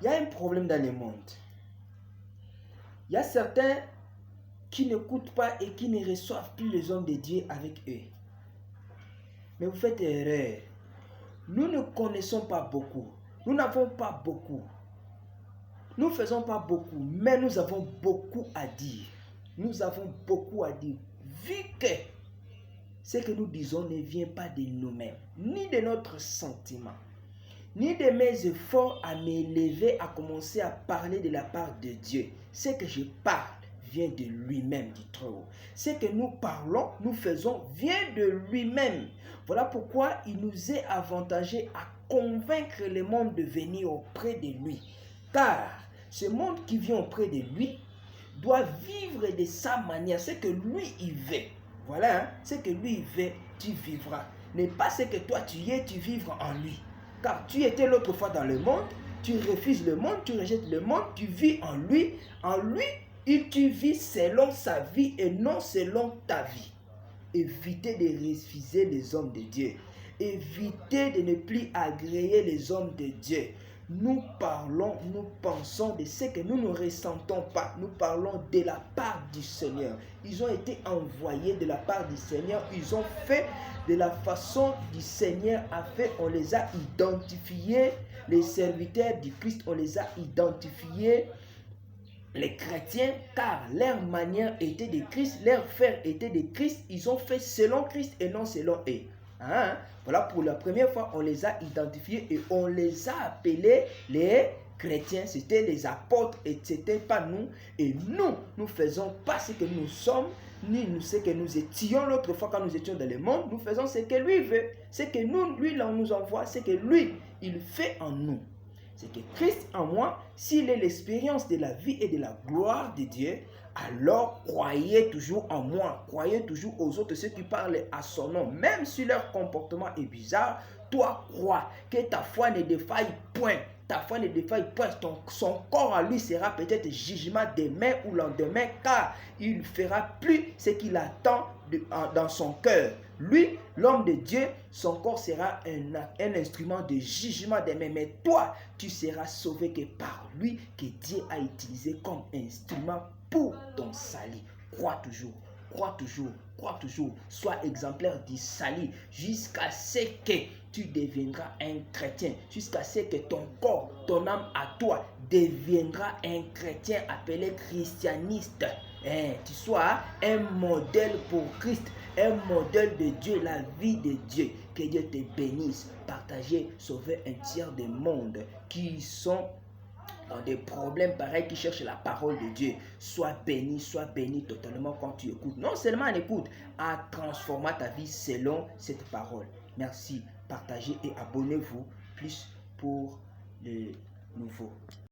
Il y a un problème dans le monde. Il y a certains qui n'écoutent pas et qui ne reçoivent plus les hommes de Dieu avec eux. Mais vous faites erreur. Nous ne connaissons pas beaucoup. Nous n'avons pas beaucoup. Nous ne faisons pas beaucoup, mais nous avons beaucoup à dire. Nous avons beaucoup à dire. Vu que ce que nous disons ne vient pas de nous-mêmes, ni de notre sentiment, ni de mes efforts à m'élever, à commencer à parler de la part de Dieu. Ce que je parle vient de lui-même, du Très-Haut. Ce que nous parlons, nous faisons, vient de lui-même. Voilà pourquoi il nous est avantagé à convaincre le monde de venir auprès de lui. Car ce monde qui vient auprès de lui doit vivre de sa manière, ce que lui il veut. Voilà, hein? Ce que lui il veut, tu vivras. N'est pas ce que toi tu es, tu vivras en lui. Car tu étais l'autre fois dans le monde, tu refuses le monde, tu rejettes le monde, tu vis en lui. En lui, tu vis selon sa vie et non selon ta vie. Évitez de refuser les hommes de Dieu. Évitez de ne plus agréer les hommes de Dieu. Nous parlons, nous pensons de ce que nous ne ressentons pas. Nous parlons de la part du Seigneur. Ils ont été envoyés de la part du Seigneur. Ils ont fait de la façon du Seigneur a fait. On les a identifiés. Les serviteurs du Christ, on les a identifiés. Les chrétiens, car leur manière était de Christ, leur faire était de Christ. Ils ont fait selon Christ et non selon eux. Hein? Voilà, pour la première fois, on les a identifiés et on les a appelés les chrétiens. C'était les apôtres et ce n'était pas nous. Et nous, nous ne faisons pas ce que nous sommes, ni ce que nous étions l'autre fois quand nous étions dans le monde. Nous faisons ce que lui veut. Ce que nous, lui, là, on nous envoie, ce que lui, il fait en nous. C'est que Christ en moi, s'il est l'expérience de la vie et de la gloire de Dieu, alors croyez toujours en moi, croyez toujours aux autres, ceux qui parlent à son nom, même si leur comportement est bizarre, toi crois que ta foi ne défaille point. Ta foi ne défaille point, son corps à lui sera peut-être jugement demain ou lendemain, car il ne fera plus ce qu'il attend dans son cœur. Lui, l'homme de Dieu, son corps sera un instrument de jugement demain. Mais toi, tu seras sauvé que par lui, que Dieu a utilisé comme instrument pour ton salut. Crois toujours, crois toujours, crois toujours. Sois exemplaire du salut jusqu'à ce que tu deviendras un chrétien. Jusqu'à ce que ton corps, ton âme à toi deviendra un chrétien appelé christianiste. Tu sois un modèle pour Christ, un modèle de Dieu, la vie de Dieu. Que Dieu te bénisse. Partagez, sauvez un tiers du monde qui sont dans des problèmes pareils, qui cherchent la parole de Dieu. Sois béni totalement quand tu écoutes. Non seulement en écoute, à transformer ta vie selon cette parole. Merci. Partagez et abonnez-vous plus pour les nouveaux.